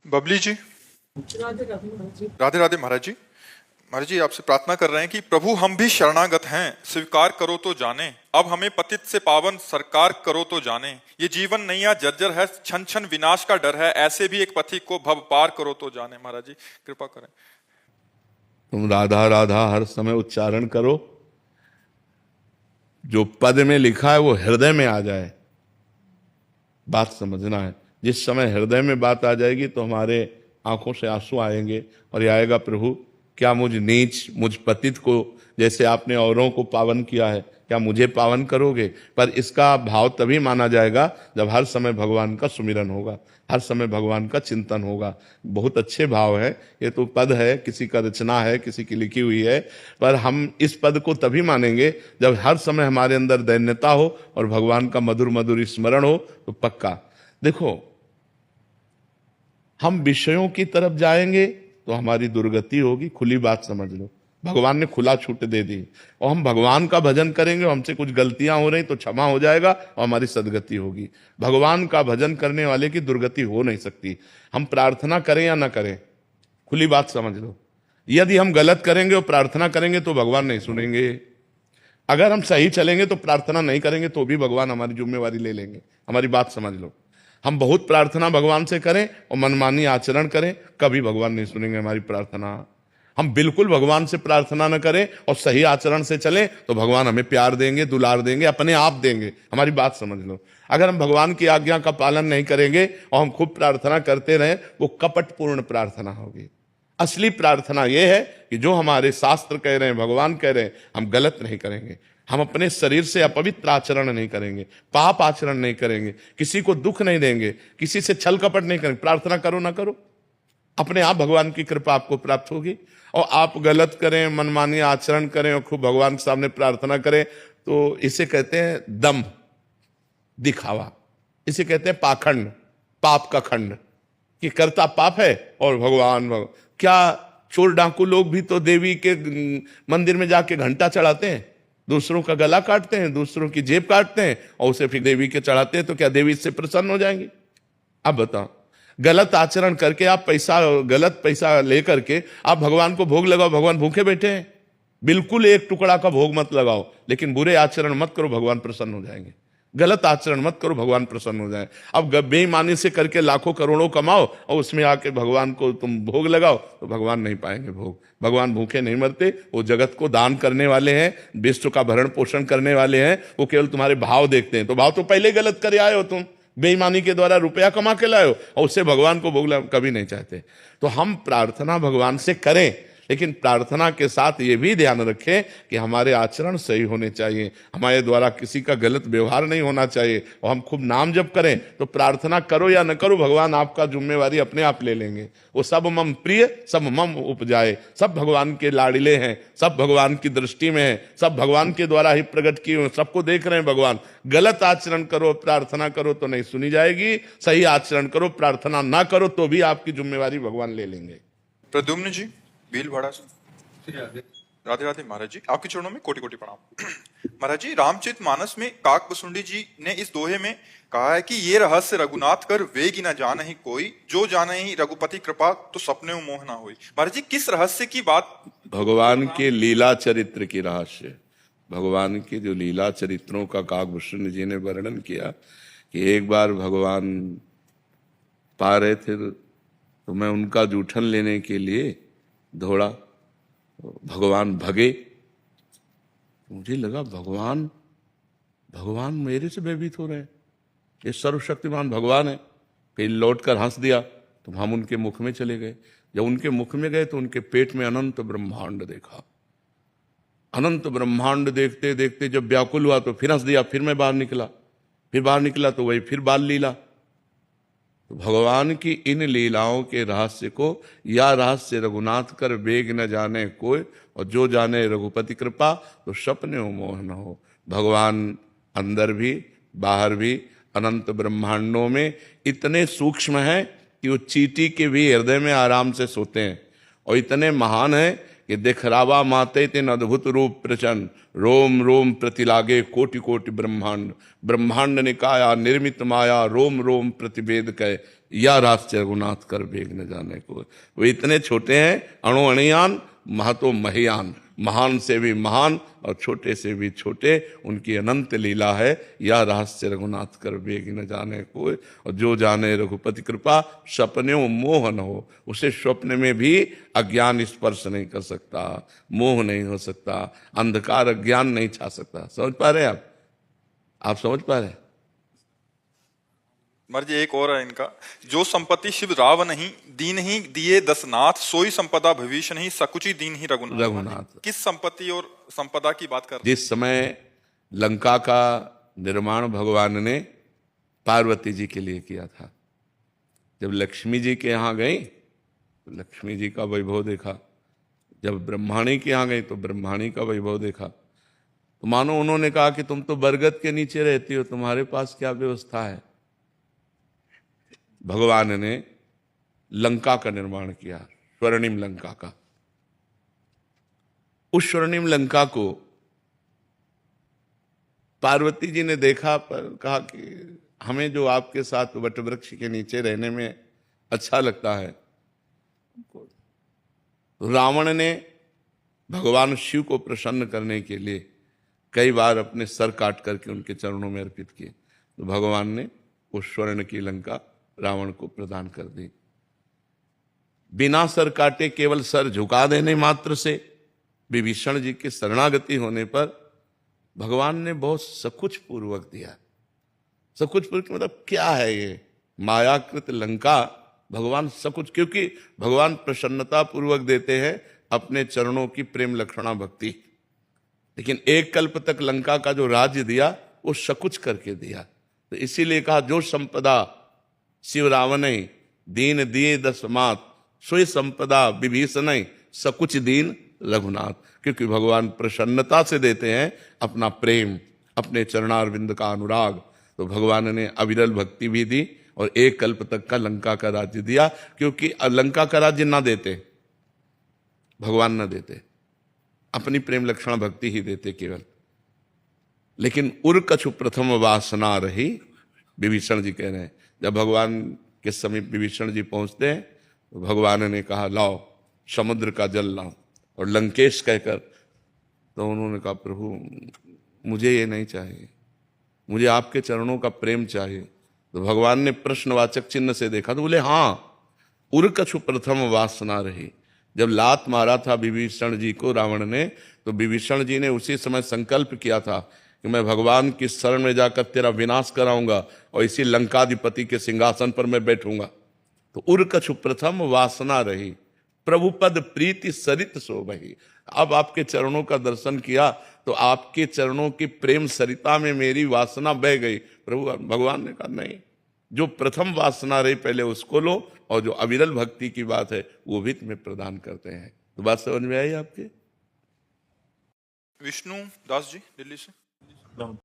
बबली जी, राधे राधे महाराज जी। महाराज जी आपसे प्रार्थना कर रहे हैं कि प्रभु हम भी शरणागत हैं, स्वीकार करो तो जाने। अब हमें पतित से पावन सरकार करो तो जाने। ये जीवन नैया जर्जर है, छन छन विनाश का डर है, ऐसे भी एक पथिक को भव पार करो तो जाने। महाराज जी कृपा करें। तुम राधा राधा हर समय उच्चारण करो, जो पद में लिखा है वो हृदय में आ जाए। बात समझना है, जिस समय हृदय में बात आ जाएगी तो हमारे आंखों से आंसू आएंगे और ये आएगा, प्रभु क्या मुझ नीच मुझ पतित को जैसे आपने औरों को पावन किया है, क्या मुझे पावन करोगे। पर इसका भाव तभी माना जाएगा जब हर समय भगवान का सुमिरन होगा, हर समय भगवान का चिंतन होगा। बहुत अच्छे भाव है, ये तो पद है, किसी का रचना है, किसी की लिखी हुई है, पर हम इस पद को तभी मानेंगे जब हर समय हमारे अंदर दैन्यता हो और भगवान का मधुर मधुर स्मरण हो। तो पक्का देखो, हम विषयों की तरफ जाएंगे तो हमारी दुर्गति होगी। खुली बात समझ लो, भगवान ने खुला छूट दे दी। और हम भगवान का भजन करेंगे, हमसे कुछ गलतियां हो रही तो क्षमा हो जाएगा और हमारी सदगति होगी। भगवान का भजन करने वाले की दुर्गति हो नहीं सकती। हम प्रार्थना करें या ना करें, खुली बात समझ लो। यदि हम गलत करेंगे और प्रार्थना करेंगे तो भगवान नहीं सुनेंगे। अगर हम सही चलेंगे तो प्रार्थना नहीं करेंगे तो भी भगवान हमारी जिम्मेवारी ले लेंगे। हमारी बात समझ लो। हम बहुत प्रार्थना भगवान से करें और मनमानी आचरण करें, कभी भगवान नहीं सुनेंगे हमारी प्रार्थना। हम बिल्कुल भगवान से प्रार्थना न करें और सही आचरण से चलें तो भगवान हमें प्यार देंगे, दुलार देंगे, अपने आप देंगे। हमारी बात समझ लो। अगर हम भगवान की आज्ञा का पालन नहीं करेंगे और हम खूब प्रार्थना करते रहें, वो कपटपूर्ण प्रार्थना होगी। असली प्रार्थना यह है कि जो हमारे शास्त्र कह रहे हैं, भगवान कह रहे हैं, हम गलत नहीं करेंगे। हम अपने शरीर से अपवित्र आचरण नहीं करेंगे, पाप आचरण नहीं करेंगे, किसी को दुख नहीं देंगे, किसी से छल कपट नहीं करेंगे। प्रार्थना करो ना करो, अपने आप भगवान की कृपा आपको प्राप्त होगी। और आप गलत करें, मनमानी आचरण करें और खूब भगवान के सामने प्रार्थना करें तो इसे कहते हैं दंभ, दिखावा। इसे कहते हैं पाखंड, पाप का खंड, कि करता पाप है और भगवान क्या चोर डाकू लोग भी तो देवी के मंदिर में जाके घंटा चढ़ाते हैं, दूसरों का गला काटते हैं, दूसरों की जेब काटते हैं और उसे फिर देवी के चढ़ाते हैं। तो क्या देवी इससे प्रसन्न हो जाएंगी? अब बताओ, गलत आचरण करके आप गलत पैसा लेकर के आप भगवान को भोग लगाओ, भगवान भूखे बैठे हैं। बिल्कुल एक टुकड़ा का भोग मत लगाओ, लेकिन बुरे आचरण मत करो, भगवान प्रसन्न हो जाएंगे। गलत आचरण मत करो, भगवान प्रसन्न हो जाए। अब बेईमानी से करके लाखों करोड़ों कमाओ और उसमें आके भगवान को तुम भोग लगाओ तो भगवान नहीं पाएंगे भोग। भगवान भूखे नहीं मरते, वो जगत को दान करने वाले हैं, विश्व का भरण पोषण करने वाले हैं। वो केवल तुम्हारे भाव देखते हैं। तो भाव तो पहले गलत करे आए हो, तुम बेईमानी के द्वारा रुपया कमा के लाए हो और उससे भगवान को भोग कभी नहीं चाहते। तो हम प्रार्थना भगवान से करें, लेकिन प्रार्थना के साथ ये भी ध्यान रखें कि हमारे आचरण सही होने चाहिए, हमारे द्वारा किसी का गलत व्यवहार नहीं होना चाहिए। और हम खूब नाम जप करें तो प्रार्थना करो या न करो, भगवान आपका जिम्मेवारी अपने आप ले लेंगे। वो सब मम प्रिय सब मम उपजाए, सब भगवान के लाडले हैं, सब भगवान की दृष्टि में हैं, सब भगवान के द्वारा ही प्रकट किए हुए, सबको देख रहे हैं भगवान। गलत आचरण करो, प्रार्थना करो तो नहीं सुनी जाएगी। सही आचरण करो, प्रार्थना ना करो तो भी आपकी जिम्मेवारी भगवान ले लेंगे। प्रद्युम्न जी भीलवाड़ा से। राधे राधे महाराज जी, आपके चरणों में कोटि कोटि प्रणाम। महाराज जी, रामचरित मानस में काक बसुंडी जी ने इस दोहे में कहा है कि ये रहस्य रघुनाथ कर वेगी न जान ही कोई, जो जाने ही रघुपति कृपा तो सपने मोह ना होई। महाराज जी किस रहस्य की बात? भगवान के लीला चरित्र की रहस्य, भगवान के जो लीला चरित्रों का काकभूषण जी ने वर्णन किया कि एक बार भगवान पा रहे थे तो मैं उनका जूठन लेने के लिए दौड़ा, भगवान भगे। मुझे लगा भगवान मेरे से भयभीत हो रहे हैं, ये सर्वशक्तिमान भगवान है। फिर लौट कर हंस दिया तो हम उनके मुख में चले गए। जब उनके मुख में गए तो उनके पेट में अनंत ब्रह्मांड देखा। अनंत ब्रह्मांड देखते देखते जब व्याकुल हुआ तो फिर हंस दिया। फिर मैं बाहर निकला तो वही फिर बाल लीला। तो भगवान की इन लीलाओं के रहस्य को, या रहस्य रघुनाथ कर वेग न जाने कोई, और जो जाने रघुपति कृपा तो सपने मोह न हो। भगवान अंदर भी बाहर भी अनंत ब्रह्मांडों में इतने सूक्ष्म हैं कि वो चींटी के भी हृदय में आराम से सोते हैं, और इतने महान हैं कि दिखरावा माते तेन अद्भुत रूप प्रचंड, रोम रोम प्रतिलागे कोटि कोटि ब्रह्मांड, ब्रह्मांड निकाया निर्मित माया, रोम रोम प्रतिवेद कह, या राष्ट्र रघुनाथ कर वेग न जाने को। वो इतने छोटे हैं, अणु अणियान, महतो महियान, महान से भी महान और छोटे से भी छोटे, उनकी अनंत लीला है। या रहस्य रघुनाथ कर वेग न जाने को, और जो जाने रघुपति कृपा, सपने मोहन हो। उसे स्वप्न में भी अज्ञान स्पर्श नहीं कर सकता, मोह नहीं हो सकता, अंधकार अज्ञान नहीं छा सकता। समझ पा रहे हैं आप समझ पा रहे हैं? महाराज जी एक और है इनका, जो संपत्ति शिव राव नहीं दीन ही दिए दसनाथ, सोई संपदा भविष्य नहीं सकुची दीन ही रघुनाथ। किस संपत्ति और संपदा की बात कर रहे हैं? जिस समय लंका का निर्माण भगवान ने पार्वती जी के लिए किया था, जब लक्ष्मी जी के यहाँ गई तो लक्ष्मी जी का वैभव देखा, जब ब्रह्माणी के यहाँ गई तो ब्रह्माणी का वैभव देखा, तो मानो उन्होंने कहा कि तुम तो बरगद के नीचे रहती हो, तुम्हारे पास क्या व्यवस्था है। भगवान ने लंका का निर्माण किया, स्वर्णिम लंका का। उस स्वर्णिम लंका को पार्वती जी ने देखा, पर कहा कि हमें जो आपके साथ वटवृक्ष के नीचे रहने में अच्छा लगता है। रावण ने भगवान शिव को प्रसन्न करने के लिए कई बार अपने सर काट करके उनके चरणों में अर्पित किए, तो भगवान ने उस स्वर्ण की लंका रावण को प्रदान कर दी। बिना सर काटे केवल सर झुका देने मात्र से विभीषण जी के शरणागति होने पर भगवान ने बहुत सकुच पूर्वक दिया। सकुच पूर्वक मतलब क्या है ये? मायाकृत लंका भगवान सकुच, क्योंकि भगवान प्रसन्नता पूर्वक देते हैं अपने चरणों की प्रेम लक्षणा भक्ति। लेकिन एक कल्प तक लंका का जो राज्य दिया वो सकुच करके दिया। तो इसीलिए कहा, जो संपदा शिव रावण दीन दिए दसमात, सोई संपदा विभीषण सकुच दीन रघुनाथ। क्योंकि भगवान प्रसन्नता से देते हैं अपना प्रेम, अपने चरणारविंद का अनुराग। तो भगवान ने अविरल भक्ति भी दी और एक कल्प तक का लंका का राज्य दिया। क्योंकि लंका का राज्य ना देते, भगवान ना देते, अपनी प्रेम लक्षण भक्ति ही देते केवल। लेकिन उर कछु प्रथम वासना रही, विभीषण जी कह रहे हैं। जब भगवान के समीप विभीषण जी पहुंचते हैं तो भगवान ने कहा, लाओ समुद्र का जल लाओ, और लंकेश कहकर, तो उन्होंने कहा, प्रभु मुझे ये नहीं चाहिए, मुझे आपके चरणों का प्रेम चाहिए। तो भगवान ने प्रश्नवाचक चिन्ह से देखा तो बोले, हाँ उर कछु प्रथम वासना रही। जब लात मारा था विभीषण जी को रावण ने, तो विभीषण जी ने उसी समय संकल्प किया था कि मैं भगवान की शरण में जाकर तेरा विनाश कराऊंगा और इसी लंकाधिपति के सिंहासन पर मैं बैठूंगा। तो उर कछु प्रथम वासना रही, प्रभु पद प्रीति सरित शोभहि। अब आपके चरणों का दर्शन किया तो आपके चरणों की प्रेम सरिता में मेरी वासना बह गई। प्रभु भगवान ने कहा, नहीं, जो प्रथम वासना रही पहले उसको लो, और जो अविरल भक्ति की बात है वो भी तुम्हें प्रदान करते हैं। तो बात समझ में आई आपके? विष्णु दास जी दिल्ली से।